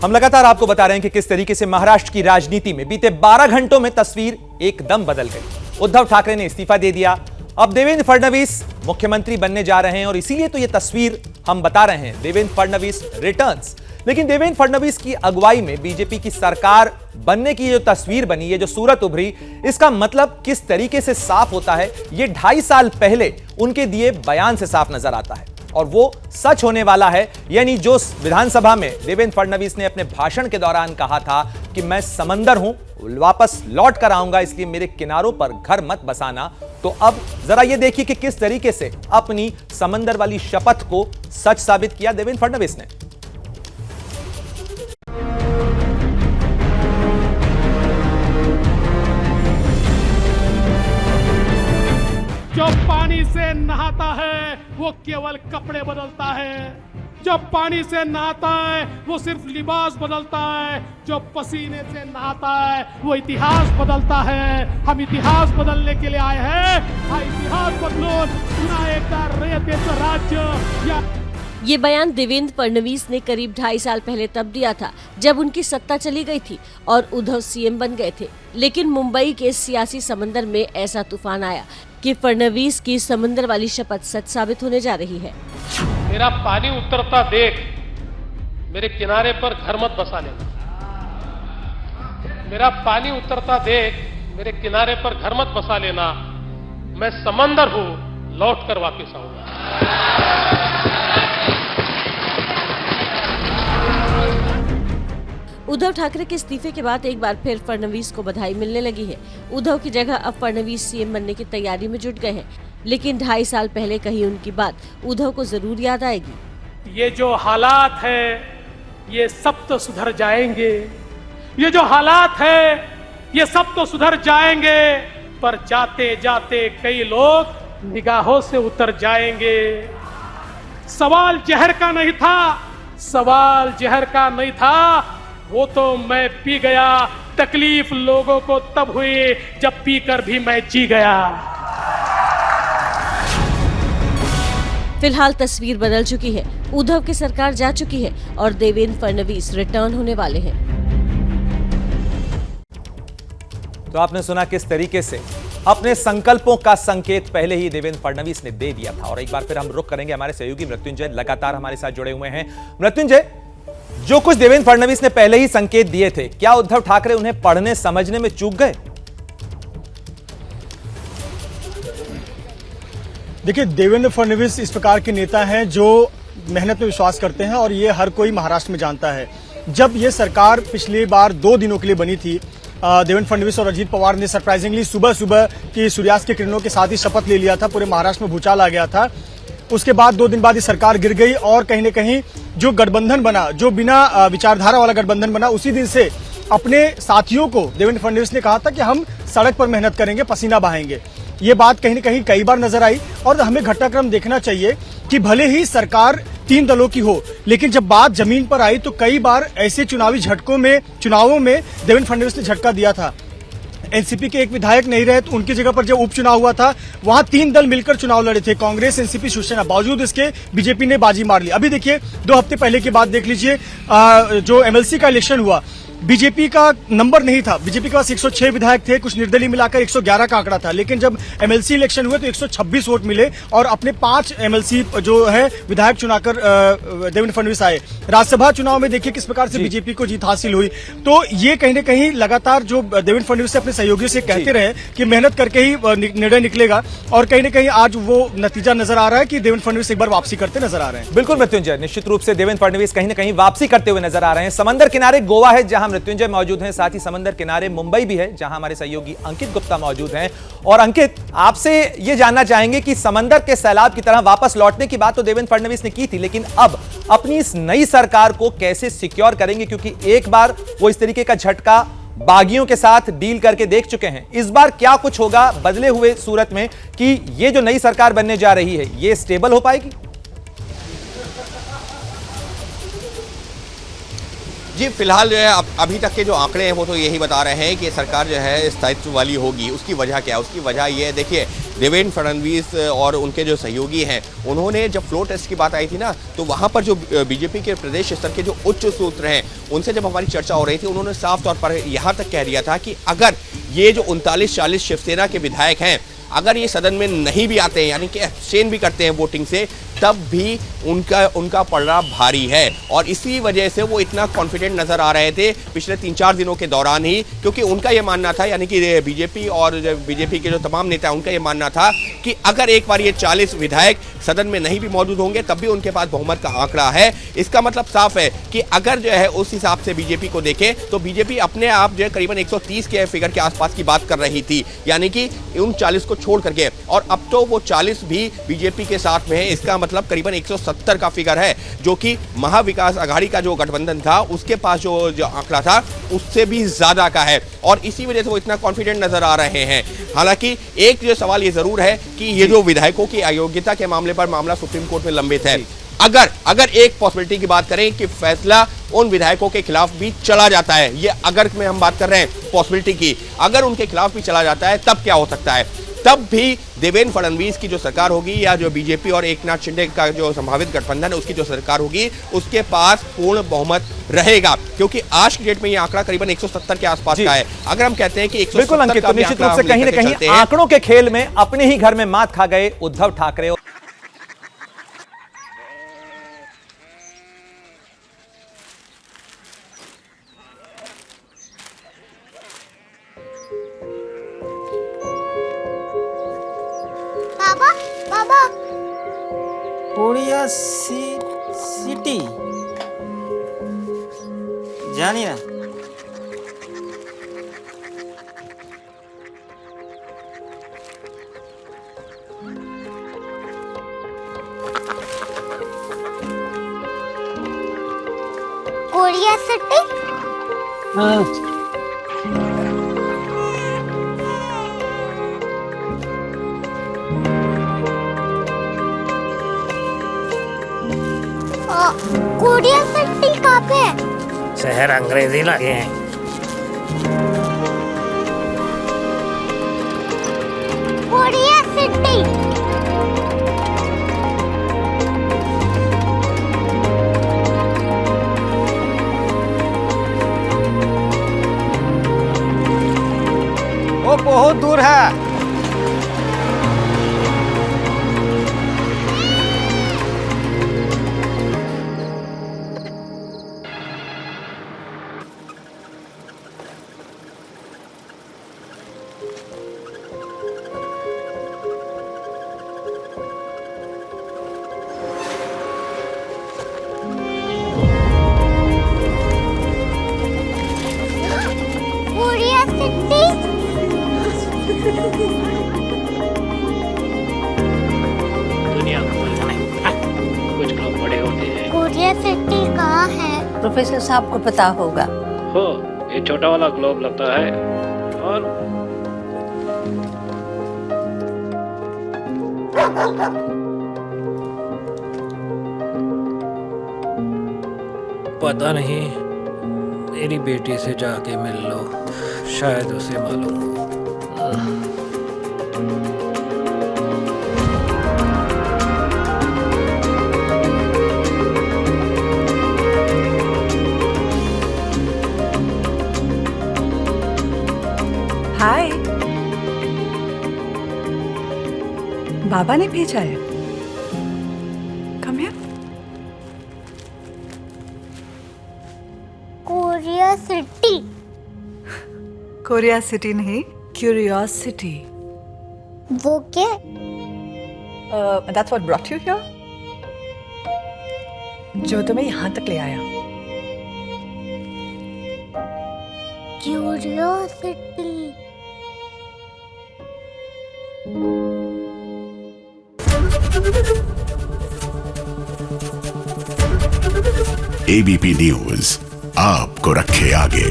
हम लगातार आपको बता रहे हैं कि किस तरीके से महाराष्ट्र की राजनीति में बीते 12 घंटों में तस्वीर एकदम बदल गई। उद्धव ठाकरे ने इस्तीफा दे दिया, अब देवेंद्र फडणवीस मुख्यमंत्री बनने जा रहे हैं और इसीलिए तो यह तस्वीर हम बता रहे हैं, देवेंद्र फडणवीस रिटर्न्स। लेकिन देवेंद्र फडणवीस की अगुवाई में बीजेपी की सरकार बनने की जो तस्वीर बनी, ये जो सूरत उभरी, इसका मतलब किस तरीके से साफ होता है, ये 2.5 साल पहले उनके दिए बयान से साफ नजर आता है और वो सच होने वाला है। यानी जो विधानसभा में देवेंद्र फडणवीस ने अपने भाषण के दौरान कहा था कि मैं समंदर हूं, वापस लौट कर आऊंगा, इसलिए मेरे किनारों पर घर मत बसाना, तो अब जरा ये देखिए कि किस तरीके से अपनी समंदर वाली शपथ को सच साबित किया देवेंद्र फडणवीस ने। जो पानी से नहाता है वो केवल कपड़े बदलता है, जो पानी से नहाता है वो सिर्फ लिबास बदलता है, जो पसीने से नहाता है वो इतिहास बदलता है। हम इतिहास बदलने के लिए आए हैं। हा इतिहास बदलून पुन्हा एकदा रयतेचं राज्य। या ये बयान देवेंद्र फडणवीस ने करीब 2.5 साल पहले तब दिया था जब उनकी सत्ता चली गई थी और उद्धव सीएम बन गए थे। लेकिन मुंबई के सियासी समंदर में ऐसा तूफान आया कि फडणवीस की समंदर वाली शपथ सच साबित होने जा रही है। मेरा पानी उतरता देख मेरे किनारे पर घर मत बसा लेना। मेरा पानी उतरता देख मेरे किनारे पर घर मत बसा लेना। मैं समंदर हूं, लौट कर वापिस आऊंगा। उद्धव ठाकरे के इस्तीफे के बाद एक बार फिर फडणवीस को बधाई मिलने लगी है। उद्धव की जगह अब फडणवीस सीएम बनने की तैयारी में जुट गए हैं। लेकिन 2.5 साल पहले कही उनकी बात उद्धव को जरूर याद आएगी। ये जो हालात है ये सब तो सुधर जाएंगे, ये जो हालात है ये सब तो सुधर जाएंगे, पर जाते जाते कई लोग निगाहों से उतर जाएंगे। सवाल जहर का नहीं था, सवाल जहर का नहीं था, वो तो मैं पी गया। तकलीफ लोगों को तब हुई जब पीकर भी मैं जी गया। फिलहाल तस्वीर बदल चुकी है, उद्धव की सरकार जा चुकी है और देवेंद्र फडणवीस रिटर्न होने वाले हैं। तो आपने सुना किस तरीके से अपने संकल्पों का संकेत पहले ही देवेंद्र फडणवीस ने दे दिया था। और एक बार फिर हम रुख करेंगे हमारे सहयोगी मृत्युंजय लगातार हमारे साथ जुड़े हुए हैं। मृत्युंजय, जो कुछ देवेंद्र फडणवीस ने पहले ही संकेत दिए थे, क्या उद्धव ठाकरे उन्हें पढ़ने समझने में चूक गए? देखिए, देवेंद्र फडणवीस इस प्रकार के नेता हैं जो मेहनत में विश्वास करते हैं और ये हर कोई महाराष्ट्र में जानता है। जब ये सरकार पिछली बार 2 दिनों के लिए बनी थी, देवेंद्र फडणवीस और अजीत पवार ने सरप्राइजिंगली सुबह सुबह की सूर्यास्त की किरणों के साथ ही शपथ ले लिया था। पूरे महाराष्ट्र में भूचाल आ गया था। उसके बाद 2 दिन बाद ये सरकार गिर गई और कहीं न कहीं जो गठबंधन बना, जो बिना विचारधारा वाला गठबंधन बना, उसी दिन से अपने साथियों को देवेंद्र फडणवीस ने कहा था कि हम सड़क पर मेहनत करेंगे, पसीना बहाएंगे। ये बात कहीं न कहीं कई बार नजर आई और हमें घटनाक्रम देखना चाहिए कि भले ही सरकार 3 दलों की हो, लेकिन जब बात जमीन पर आई तो कई बार ऐसे चुनावों में देवेंद्र फडणवीस ने झटका दिया था। एनसीपी के एक विधायक नहीं रहे तो उनकी जगह पर जब उपचुनाव हुआ था, वहां 3 दल मिलकर चुनाव लड़े थे, कांग्रेस, एनसीपी, शिवसेना। बावजूद इसके बीजेपी ने बाजी मार ली। अभी देखिए, 2 हफ्ते पहले की बात देख लीजिए, जो एमएलसी का इलेक्शन हुआ, बीजेपी का नंबर नहीं था। बीजेपी के पास 106 विधायक थे, कुछ निर्दलीय मिलाकर 111 का आंकड़ा था। लेकिन जब एमएलसी इलेक्शन हुए तो 126 वोट मिले और अपने 5 एमएलसी जो है विधायक चुनाकर देवेंद्र फडणवीस आए। राज्यसभा चुनाव में देखिए किस प्रकार से बीजेपी को जीत हासिल हुई। तो ये कहीं न कहीं लगातार जो देवेंद्र फडणवीस अपने सहयोगियों से कहते रहे कि मेहनत करके ही निर्णय निकलेगा, और कहीं न कहीं आज वो नतीजा नजर आ रहा है कि देवेंद्र फडणवीस एक बार वापसी करते नजर आ रहे हैं। बिल्कुल मृत्युंजय, निश्चित रूप से देवेंद्र फडणवीस कहीं न कहीं वापसी करते हुए नजर आ रहे हैं। समंदर किनारे गोवा है जहां मृत्युंजय मौजूद हैं, साथ ही समंदर किनारे मुंबई भी है जहां हमारे सहयोगी अंकित गुप्ता मौजूद हैं। और अंकित, आपसे यह जानना चाहेंगे कि समंदर के सैलाब की तरह वापस लौटने की बात तो देवेंद्र फडणवीस ने की थी, लेकिन अब अपनी इस नई सरकार को कैसे सिक्योर करेंगे? क्योंकि एक बार वो इस तरीके का झटका बागियों के साथ डील करके देख चुके हैं। इस बार क्या कुछ होगा बदले हुए सूरत में कि ये जो नई सरकार बनने जा रही है ये स्टेबल हो पाएगी? जी, फिलहाल जो है अभी तक के जो आंकड़े हैं वो तो यही बता रहे हैं कि सरकार जो है स्थायित्व वाली होगी। उसकी वजह क्या है? उसकी वजह ये है, देखिए देवेंद्र फडणवीस और उनके जो सहयोगी हैं, उन्होंने जब फ्लोर टेस्ट की बात आई थी ना, तो वहां पर जो बीजेपी के प्रदेश स्तर के जो उच्च सूत्र हैं, उनसे जब हमारी चर्चा हो रही थी, उन्होंने साफ तौर पर यहां तक कह दिया था कि अगर ये जो 39-40 शिवसेना के विधायक हैं, अगर ये सदन में नहीं भी आते हैं, यानी कि एब्सटेन भी करते हैं वोटिंग से, तब भी उनका पलड़ा भारी है। और इसी वजह से वो इतना कॉन्फिडेंट नजर आ रहे थे पिछले 3-4 दिनों के दौरान ही, क्योंकि उनका ये मानना था, यानी कि बीजेपी और बीजेपी के जो तमाम नेता हैं, उनका ये मानना था कि अगर एक बार ये 40 विधायक सदन में नहीं भी मौजूद होंगे, तब भी उनके पास बहुमत का आंकड़ा है। इसका मतलब साफ है कि अगर जो है उस हिसाब से बीजेपी को देखें, तो बीजेपी अपने आप जो है करीबन 130 के फिगर के आसपास की बात कर रही थी, यानी कि उन 40 को छोड़ करके, और अब तो वो 40 भी बीजेपी के साथ में है। इसका मतलब करीबन 170 का फिगर है, जो कि महाविकास आघाड़ी का जो गठबंधन था, उसके पास जो आंकड़ा था, उससे भी ज्यादा का है। और इसी वजह से वो इतना कॉन्फिडेंट नजर आ रहे हैं। हालांकि एक जो सवाल ये जरूर है कि ये जो विधायकों की अयोग्यता के मामले पर मामला सुप्रीम कोर्ट में लंबित है, अगर एक पॉसिबिलिटी की बात करें कि फैसला उन विधायकों के खिलाफ भी चला जाता है, ये अगर में हम बात कर रहे हैं पॉसिबिलिटी की, अगर उनके खिलाफ भी चला जाता है, तब क्या हो सकता है? तब भी देवेंद्र फडणवीस की जो सरकार होगी, या जो बीजेपी और एकनाथ शिंदे का जो संभावित गठबंधन है, उसकी जो सरकार होगी, उसके पास पूर्ण बहुमत रहेगा, क्योंकि आज की डेट में ये आंकड़ा करीबन 170 के आसपास का है। अगर हम कहते हैं कि 170 बिल्कुल अंकित, तो निश्चित रूप से कहीं ना कहीं आंकड़ों के खेल में अपने ही घर में मात खा गए उद्धव ठाकरे। कोरिया सिटी जानी ना, कोरिया सिटी। हाँ कोरिया सिटी कहाँ पे है? शहर अंग्रेजी लगे हैं। Korea city. वो बहुत दूर है। Korea city. दुनिया को कुछ लोग बड़े होते हैं। कोरिया सिटी कहाँ है? प्रोफेसर साहब को पता होगा। हो, ये छोटा वाला ग्लोब लगता है, और पता नहीं, मेरी बेटी से जाके मिल लो, शायद उसे मालूम हो। हाय, बाबा ने भेजा है। Come here. Korea city. Korea city नहीं, क्यूरियोसिटी। वो क्या? That's what brought you here? जो तुम्हें यहाँ तक ले आया। क्यूरियोसिटी। एबीपी न्यूज आपको रखे आगे।